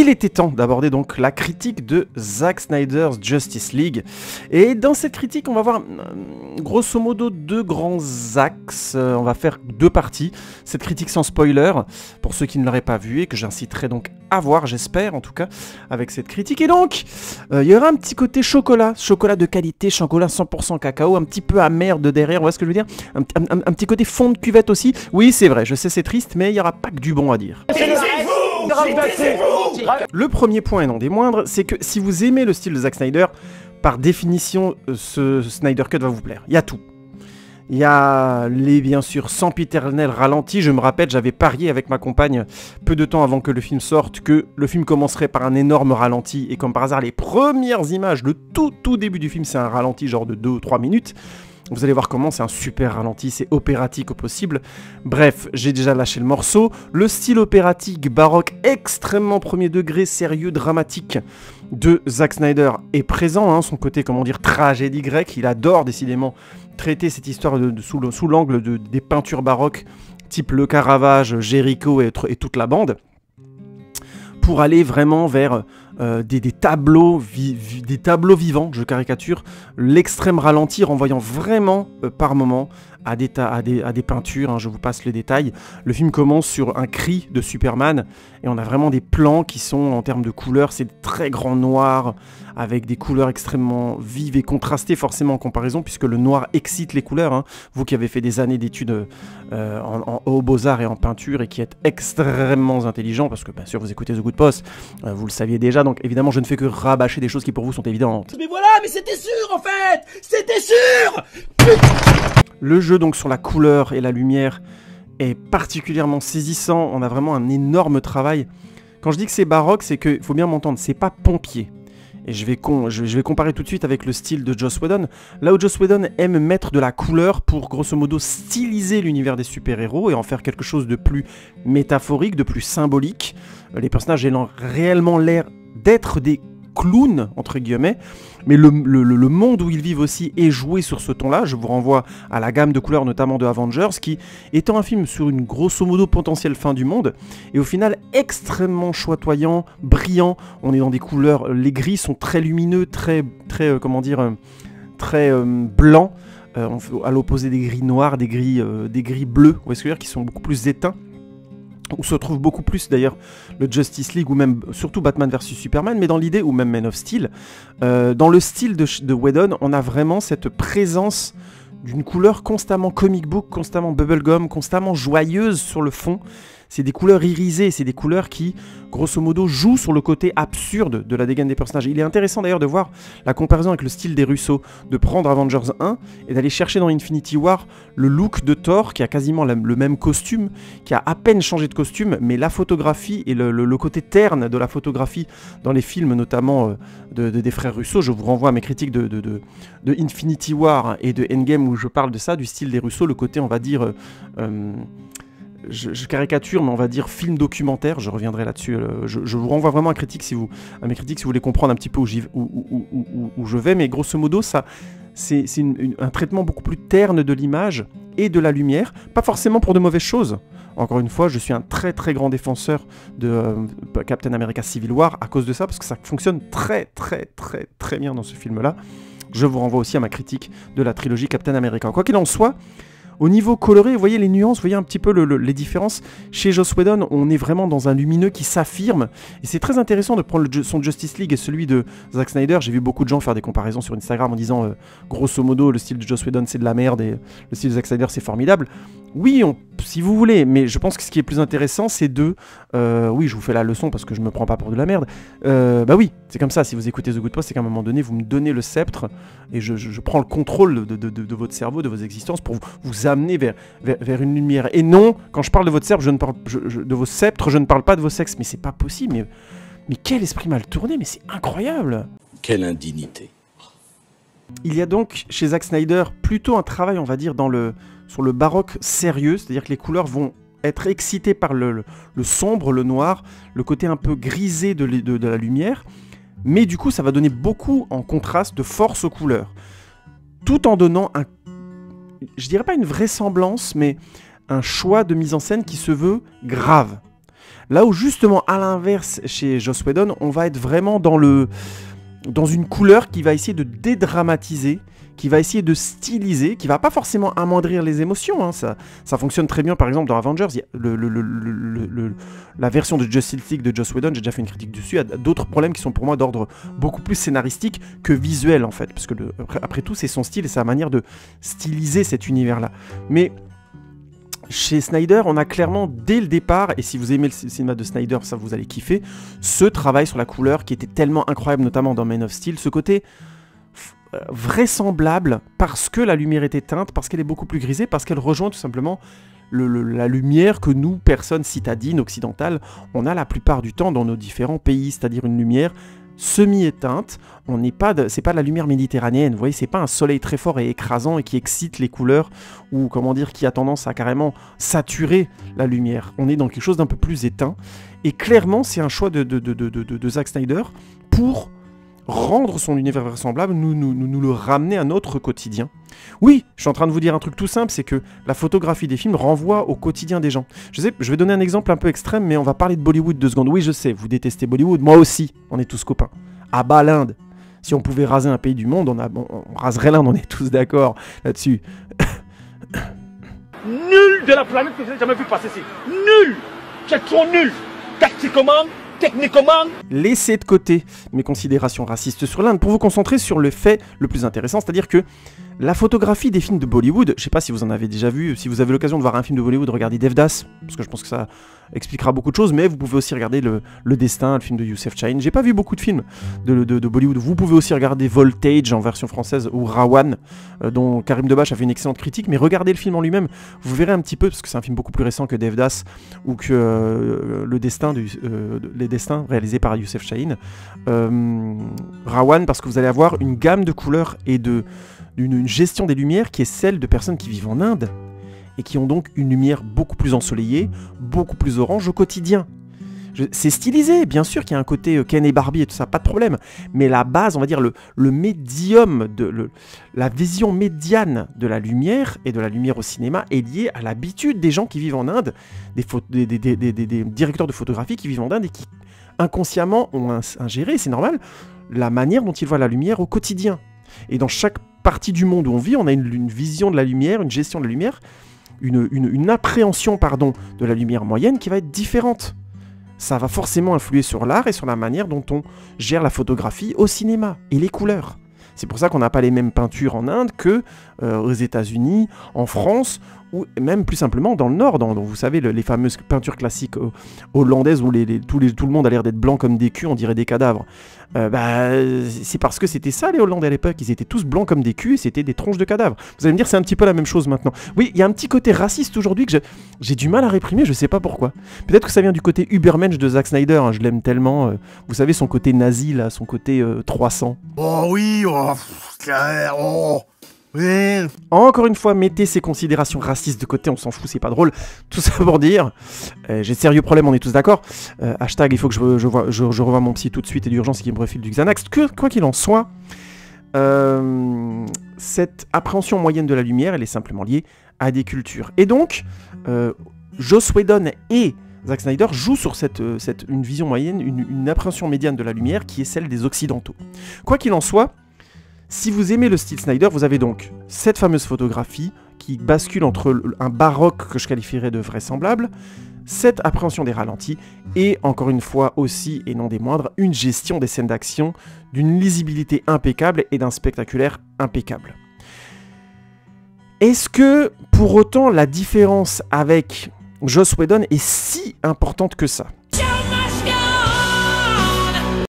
il était temps d'aborder donc la critique de Zack Snyder's Justice League. Et dans cette critique, on va voir grosso modo deux grands axes. On va faire deux parties. Cette critique sans spoiler, pour ceux qui ne l'auraient pas vu et que j'inciterai donc à voir, j'espère en tout cas, avec cette critique. Et donc, il y aura un petit côté chocolat de qualité, chocolat 100% cacao, un petit peu amer de derrière, vous voyez ce que je veux dire, un petit côté fond de cuvette aussi. Oui, c'est vrai, je sais c'est triste, mais il n'y aura pas que du bon à dire. Le premier point, et non des moindres, c'est que si vous aimez le style de Zack Snyder, par définition, ce Snyder Cut va vous plaire. Il y a tout. Il y a les, bien sûr, sempiternels ralentis. Je me rappelle, j'avais parié avec ma compagne peu de temps avant que le film sorte que le film commencerait par un énorme ralenti. Et comme par hasard, les premières images, le tout début du film, c'est un ralenti genre de 2 ou 3 minutes. Vous allez voir comment c'est un super ralenti, c'est opératique au possible. Bref, j'ai déjà lâché le morceau. Le style opératique, baroque, extrêmement premier degré, sérieux, dramatique de Zack Snyder est présent. Hein, son côté, comment dire, tragédie grecque. Il adore décidément traiter cette histoire sous l'angle des peintures baroques, type Le Caravage, Jéricho et toute la bande, pour aller vraiment vers des tableaux vivants, je caricature, l'extrême ralenti renvoyant vraiment par moment à des peintures, hein, je vous passe les détails. Le film commence sur un cri de Superman et on a vraiment des plans qui sont, en termes de couleurs, c'est très grand noir avec des couleurs extrêmement vives et contrastées forcément en comparaison, puisque le noir excite les couleurs, hein. Vous qui avez fait des années d'études en beaux-arts et en peinture et qui êtes extrêmement intelligent, parce que bien sûr vous écoutez The Good Post, vous le saviez déjà, donc évidemment je ne fais que rabâcher des choses qui pour vous sont évidentes. Mais voilà, mais c'était sûr en fait. C'était sûr. Le jeu donc sur la couleur et la lumière est particulièrement saisissant, on a vraiment un énorme travail. Quand je dis que c'est baroque, c'est qu'il faut bien m'entendre, c'est pas pompier. Et je vais comparer tout de suite avec le style de Joss Whedon. Là où Joss Whedon aime mettre de la couleur pour grosso modo styliser l'univers des super-héros et en faire quelque chose de plus métaphorique, de plus symbolique. Les personnages ayant réellement l'air d'être des clowns, entre guillemets, mais le monde où ils vivent aussi est joué sur ce ton-là. Je vous renvoie à la gamme de couleurs, notamment de Avengers, qui, étant un film sur une grosso modo potentielle fin du monde, est au final extrêmement choitoyant, brillant. On est dans des couleurs, les gris sont très lumineux, très comment dire, très blancs, à l'opposé des gris noirs, des gris bleus, vous voyez ce que je veux dire, qui sont beaucoup plus éteints. Où se trouve beaucoup plus d'ailleurs le Justice League ou même surtout Batman vs Superman, mais dans l'idée, ou même Man of Steel, dans le style de Whedon, on a vraiment cette présence d'une couleur constamment comic book, constamment bubblegum, constamment joyeuse sur le fond. C'est des couleurs irisées, c'est des couleurs qui, grosso modo, jouent sur le côté absurde de la dégaine des personnages. Il est intéressant d'ailleurs de voir la comparaison avec le style des Russo, de prendre Avengers 1 et d'aller chercher dans Infinity War le look de Thor, qui a quasiment le même costume, qui a à peine changé de costume, mais la photographie et le côté terne de la photographie dans les films, notamment des frères Russo. Je vous renvoie à mes critiques de Infinity War et de Endgame, où je parle de ça, du style des Russo, le côté, on va dire... Je caricature, mais on va dire film documentaire, je reviendrai là-dessus. Je vous renvoie vraiment à mes critiques si vous voulez comprendre un petit peu où je vais, mais grosso modo, ça, c'est un traitement beaucoup plus terne de l'image et de la lumière, pas forcément pour de mauvaises choses. Encore une fois, je suis un très grand défenseur de Captain America Civil War à cause de ça, parce que ça fonctionne très bien dans ce film-là. Je vous renvoie aussi à ma critique de la trilogie Captain America. Quoi qu'il en soit, au niveau coloré, vous voyez les nuances, vous voyez un petit peu les différences. Chez Joss Whedon, on est vraiment dans un lumineux qui s'affirme. Et c'est très intéressant de prendre son Justice League et celui de Zack Snyder. J'ai vu beaucoup de gens faire des comparaisons sur Instagram en disant, grosso modo, le style de Joss Whedon c'est de la merde et le style de Zack Snyder c'est formidable. Oui, si vous voulez, mais je pense que ce qui est plus intéressant, c'est oui, je vous fais la leçon parce que je me prends pas pour de la merde. Bah oui, c'est comme ça, si vous écoutez The Good Post, c'est qu'à un moment donné, vous me donnez le sceptre et je prends le contrôle de votre cerveau, de vos existences pour vous amener vers une lumière. Et non, quand je parle de votre sceptre, je ne parle pas de vos sexes. Mais c'est pas possible, mais quel esprit mal tourné, mais c'est incroyable. Quelle indignité. Il y a donc, chez Zack Snyder, plutôt un travail, on va dire, sur le baroque sérieux, c'est-à-dire que les couleurs vont être excitées par le sombre, le noir, le côté un peu grisé de la lumière, mais du coup ça va donner beaucoup en contraste de force aux couleurs, tout en donnant je dirais pas une vraisemblance, mais un choix de mise en scène qui se veut grave. Là où justement, à l'inverse, chez Joss Whedon, on va être vraiment dans une couleur qui va essayer de dédramatiser, qui va essayer de styliser, qui va pas forcément amoindrir les émotions. Hein. Ça fonctionne très bien, par exemple, dans Avengers. Il y a la version de Justice League de Joss Whedon, j'ai déjà fait une critique dessus, a d'autres problèmes qui sont pour moi d'ordre beaucoup plus scénaristique que visuel, en fait. Parce que, après tout, c'est son style et sa manière de styliser cet univers-là. Mais chez Snyder, on a clairement, dès le départ, et si vous aimez le cinéma de Snyder, ça vous allez kiffer, ce travail sur la couleur qui était tellement incroyable, notamment dans Man of Steel, ce côté vraisemblable, parce que la lumière est éteinte, parce qu'elle est beaucoup plus grisée, parce qu'elle rejoint tout simplement la lumière que nous, personnes citadines, occidentales, on a la plupart du temps dans nos différents pays, c'est-à-dire une lumière semi-éteinte. C'est pas la lumière méditerranéenne, vous voyez, c'est pas un soleil très fort et écrasant et qui excite les couleurs, ou comment dire, qui a tendance à carrément saturer la lumière. On est dans quelque chose d'un peu plus éteint, et clairement c'est un choix de Zack Snyder pour rendre son univers vraisemblable, nous le ramener à notre quotidien. Oui, je suis en train de vous dire un truc tout simple, c'est que la photographie des films renvoie au quotidien des gens. Je vais donner un exemple un peu extrême, mais on va parler de Bollywood 2 secondes. Oui, je sais, vous détestez Bollywood, moi aussi, on est tous copains. Ah bah l'Inde, si on pouvait raser un pays du monde, on raserait l'Inde, on est tous d'accord là-dessus. Nul de la planète que j'ai jamais vu passer ici. Nul. C'est trop nul. Tactiquement, techniquement. Laissez de côté mes considérations racistes sur l'Inde pour vous concentrer sur le fait le plus intéressant, c'est-à-dire que la photographie des films de Bollywood, je sais pas si vous en avez déjà vu, si vous avez l'occasion de voir un film de Bollywood, regardez Devdas, parce que je pense que ça expliquera beaucoup de choses, mais vous pouvez aussi regarder le Destin, le film de Youssef Chahine. J'ai pas vu beaucoup de films de Bollywood. Vous pouvez aussi regarder Voltage en version française ou Rawan, dont Karim Debache a fait une excellente critique, mais regardez le film en lui-même, vous verrez un petit peu, parce que c'est un film beaucoup plus récent que Devdas ou que le Destin, les Destins réalisés par Youssef Chahine. Rawan, parce que vous allez avoir une gamme de couleurs et une gestion des lumières qui est celle de personnes qui vivent en Inde et qui ont donc une lumière beaucoup plus ensoleillée, beaucoup plus orange au quotidien. C'est stylisé, bien sûr qu'il y a un côté Ken et Barbie et tout ça, pas de problème, mais la base, on va dire le médium, la vision médiane de la lumière et de la lumière au cinéma est liée à l'habitude des gens qui vivent en Inde, des directeurs de photographie qui vivent en Inde et qui inconsciemment ont ingéré, c'est normal, la manière dont ils voient la lumière au quotidien. Et dans chaque partie du monde où on vit, on a une vision de la lumière, une gestion de la lumière, une appréhension de la lumière moyenne qui va être différente. Ça va forcément influer sur l'art et sur la manière dont on gère la photographie au cinéma et les couleurs. C'est pour ça qu'on n'a pas les mêmes peintures en Inde que aux États-Unis, en France, ou même plus simplement dans le Nord, vous savez, les fameuses peintures classiques hollandaises où tout le monde a l'air d'être blanc comme des culs, on dirait des cadavres. C'est parce que c'était ça les Hollandais à l'époque, ils étaient tous blancs comme des culs et c'était des tronches de cadavres. Vous allez me dire c'est un petit peu la même chose maintenant. Oui, il y a un petit côté raciste aujourd'hui que j'ai du mal à réprimer, je sais pas pourquoi. Peut-être que ça vient du côté Übermensch de Zack Snyder, hein, je l'aime tellement. Vous savez son côté nazi là, son côté 300. Oh oui, oh. Oui. Encore une fois, mettez ces considérations racistes de côté, on s'en fout, c'est pas drôle. Tout ça pour dire, j'ai de sérieux problèmes, on est tous d'accord. Hashtag, il faut que je revoie mon psy tout de suite et d'urgence qui me refile du Xanax. Quoi qu'il en soit, cette appréhension moyenne de la lumière, elle est simplement liée à des cultures. Et donc, Joss Whedon et Zack Snyder jouent sur une vision moyenne, une appréhension médiane de la lumière qui est celle des Occidentaux. Quoi qu'il en soit, si vous aimez le style Snyder, vous avez donc cette fameuse photographie qui bascule entre un baroque que je qualifierais de vraisemblable, cette appréhension des ralentis, et encore une fois aussi, et non des moindres, une gestion des scènes d'action d'une lisibilité impeccable et d'un spectaculaire impeccable. Est-ce que, pour autant, la différence avec Joss Whedon est si importante que ça ?